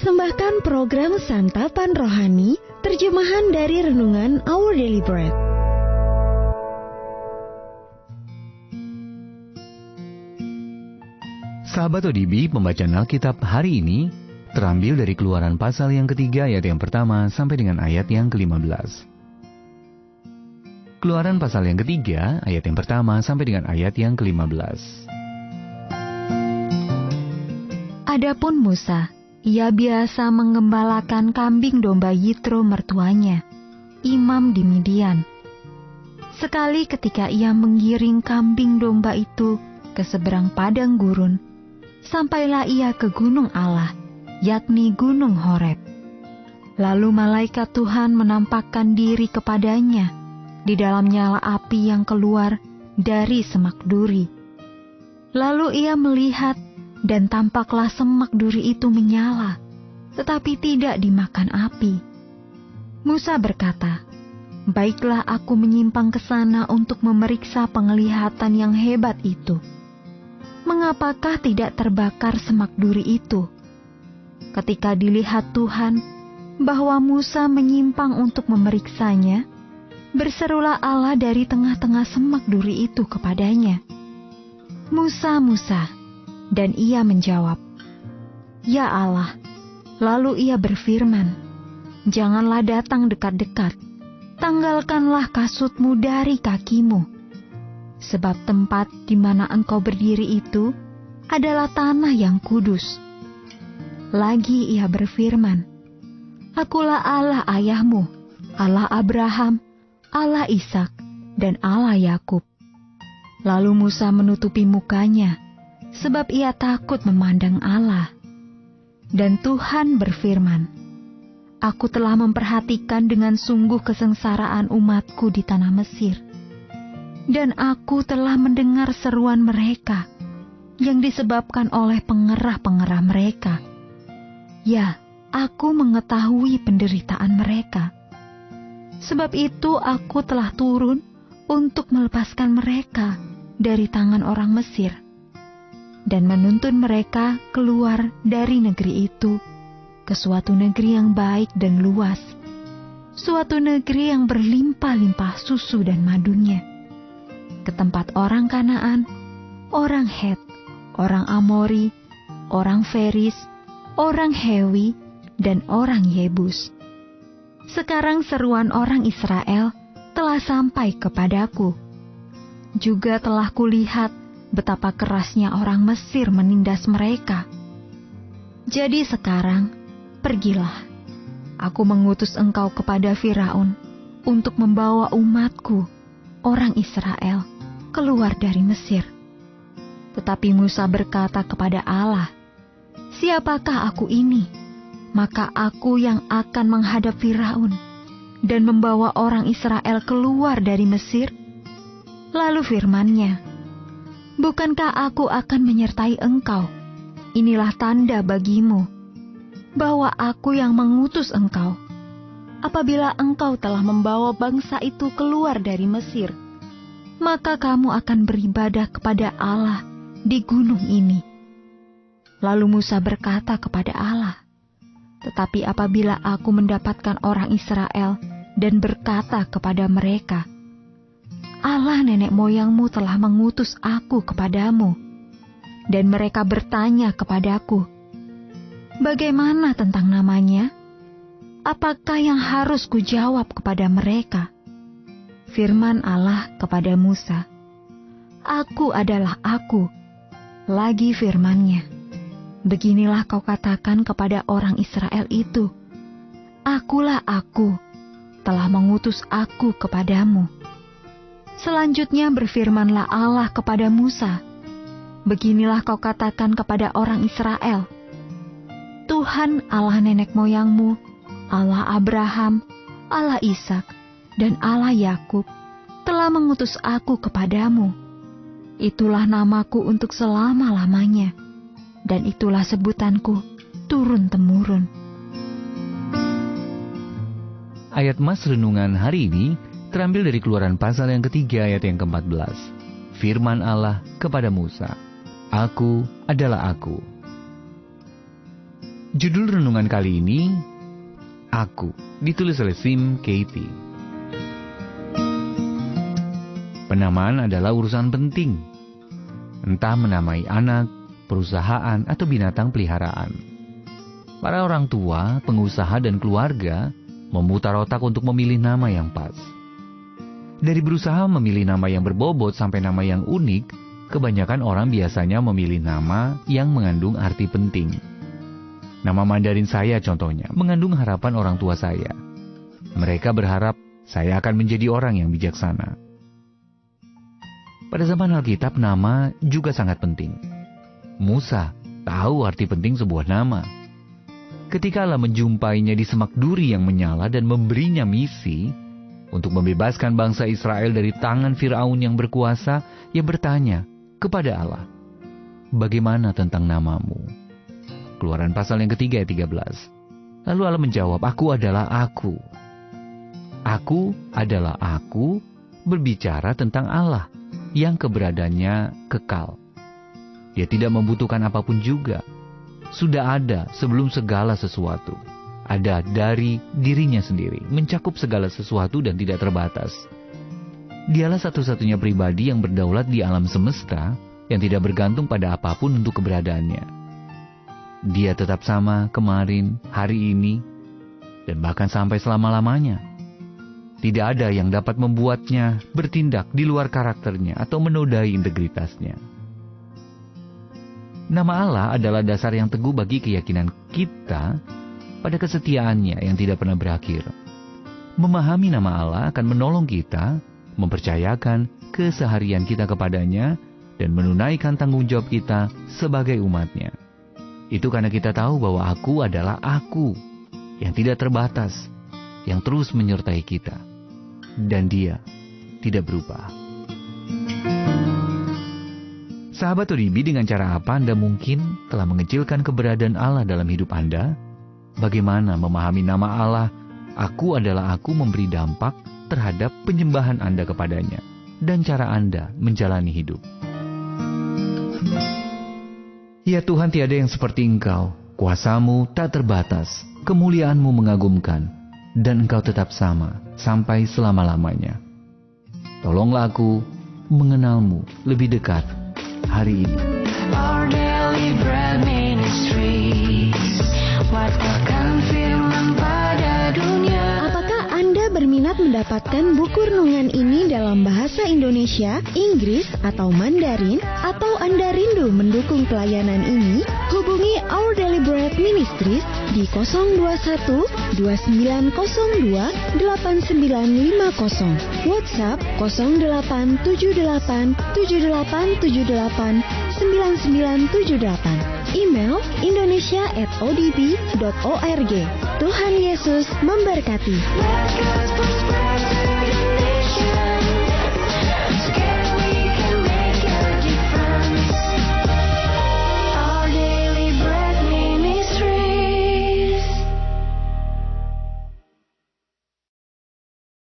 mempersembahkan program Santapan Rohani, terjemahan dari Renungan Our Daily Bread. Sahabat ODB, pembacaan Alkitab hari ini terambil dari Keluaran pasal yang ketiga ayat yang pertama sampai dengan ayat yang ke-15. Keluaran pasal yang ketiga ayat yang pertama sampai dengan ayat yang ke-15. Adapun Musa, ia biasa menggembalakan kambing domba Yitro mertuanya, imam di Midian. Sekali ketika ia menggiring kambing domba itu ke seberang padang gurun, sampailah ia ke gunung Allah, yakni gunung Horeb. Lalu malaikat Tuhan menampakkan diri kepadanya di dalam nyala api yang keluar dari semak duri. Lalu ia melihat, dan tampaklah semak duri itu menyala, tetapi tidak dimakan api. Musa berkata, "Baiklah, aku menyimpang ke sana untuk memeriksa penglihatan yang hebat itu. Mengapakah tidak terbakar semak duri itu?" Ketika dilihat Tuhan bahwa Musa menyimpang untuk memeriksanya, berserulah Allah dari tengah-tengah semak duri itu kepadanya, "Musa, Musa." Dan ia menjawab, "Ya Allah." Lalu ia berfirman, "Janganlah datang dekat-dekat, tanggalkanlah kasutmu dari kakimu. Sebab tempat di mana engkau berdiri itu adalah tanah yang kudus." Lagi ia berfirman, "Akulah Allah ayahmu, Allah Abraham, Allah Ishak, dan Allah Yakub." Lalu Musa menutupi mukanya, sebab ia takut memandang Allah. Dan Tuhan berfirman, "Aku telah memperhatikan dengan sungguh kesengsaraan umatku di tanah Mesir. Dan aku telah mendengar seruan mereka yang disebabkan oleh pengerah-pengerah mereka. Ya, aku mengetahui penderitaan mereka. Sebab itu aku telah turun untuk melepaskan mereka dari tangan orang Mesir dan menuntun mereka keluar dari negeri itu ke suatu negeri yang baik dan luas, suatu negeri yang berlimpah-limpah susu dan madunya, ke tempat orang Kanaan, orang Het, orang Amori, orang Feris, orang Hewi, dan orang Yebus. Sekarang seruan orang Israel telah sampai kepadaku. Juga telah kulihat betapa kerasnya orang Mesir menindas mereka. Jadi sekarang, pergilah. Aku mengutus engkau kepada Firaun untuk membawa umatku, orang Israel, keluar dari Mesir." Tetapi Musa berkata kepada Allah, "Siapakah aku ini? Maka aku yang akan menghadap Firaun dan membawa orang Israel keluar dari Mesir?" Lalu firman-Nya, "Bukankah aku akan menyertai engkau? Inilah tanda bagimu bahwa aku yang mengutus engkau. Apabila engkau telah membawa bangsa itu keluar dari Mesir, maka kamu akan beribadah kepada Allah di gunung ini." Lalu Musa berkata kepada Allah, "Tetapi apabila aku mendapatkan orang Israel dan berkata kepada mereka, 'Allah nenek moyangmu telah mengutus aku kepadamu,' dan mereka bertanya kepadaku, 'Bagaimana tentang namanya? Apakah yang harus kujawab kepada mereka?' Firman Allah kepada Musa, 'Aku adalah Aku.' Lagi firman-Nya, 'Beginilah kau katakan kepada orang Israel itu, Akulah Aku, telah mengutus aku kepadamu.' Selanjutnya berfirmanlah Allah kepada Musa, 'Beginilah kau katakan kepada orang Israel, Tuhan Allah nenek moyangmu, Allah Abraham, Allah Ishak, dan Allah Yakub telah mengutus aku kepadamu. Itulah namaku untuk selama-lamanya, dan itulah sebutanku turun-temurun." Ayat Mas Renungan hari ini terambil dari Keluaran pasal yang ketiga ayat yang ke-14. Firman Allah kepada Musa, "Aku adalah Aku." Judul renungan kali ini, Aku, ditulis oleh Sim Katie. Penamaan adalah urusan penting. Entah menamai anak, perusahaan, atau binatang peliharaan. Para orang tua, pengusaha, dan keluarga memutar otak untuk memilih nama yang pas. Dari berusaha memilih nama yang berbobot sampai nama yang unik, kebanyakan orang biasanya memilih nama yang mengandung arti penting. Nama Mandarin saya contohnya mengandung harapan orang tua saya. Mereka berharap saya akan menjadi orang yang bijaksana. Pada zaman Alkitab, nama juga sangat penting. Musa tahu arti penting sebuah nama. Ketika Allah menjumpainya di semak duri yang menyala dan memberinya misi untuk membebaskan bangsa Israel dari tangan Firaun yang berkuasa, ia bertanya kepada Allah, "Bagaimana tentang namamu?" Keluaran pasal yang ketiga ayat 13. Lalu Allah menjawab, "Aku adalah Aku." Aku adalah Aku berbicara tentang Allah yang keberadaannya kekal. Dia tidak membutuhkan apapun juga. Sudah ada sebelum segala sesuatu. Ada dari dirinya sendiri, mencakup segala sesuatu dan tidak terbatas. Dialah satu-satunya pribadi yang berdaulat di alam semesta, yang tidak bergantung pada apapun untuk keberadaannya. Dia tetap sama kemarin, hari ini, dan bahkan sampai selama-lamanya. Tidak ada yang dapat membuatnya bertindak di luar karakternya atau menodai integritasnya. Nama Allah adalah dasar yang teguh bagi keyakinan kita pada kesetiaannya yang tidak pernah berakhir. Memahami nama Allah akan menolong kita mempercayakan keseharian kita kepadanya dan menunaikan tanggung jawab kita sebagai umatnya. Itu karena kita tahu bahwa Aku adalah Aku yang tidak terbatas, yang terus menyertai kita. Dan Dia tidak berubah. Sahabat ODB, dengan cara apa Anda mungkin telah mengecilkan keberadaan Allah dalam hidup Anda? Bagaimana memahami nama Allah, Aku adalah Aku, memberi dampak terhadap penyembahan Anda kepadanya dan cara Anda menjalani hidup? Ya Tuhan, tiada yang seperti Engkau. Kuasamu tak terbatas, kemuliaanmu mengagumkan, dan Engkau tetap sama sampai selama-lamanya. Tolonglah aku mengenalmu lebih dekat hari ini. Our Daily Bread Ministries, wattakan firman pada dunia. Apakah Anda berminat mendapatkan buku renungan ini dalam bahasa Indonesia, Inggris, atau Mandarin? Atau Anda rindu mendukung pelayanan ini? Hubungi Our Daily Bread Ministries di 021 2902 8950, WhatsApp 0878 7878 9978, email indonesia@odb.org. Tuhan Yesus memberkati. Let God's spread to the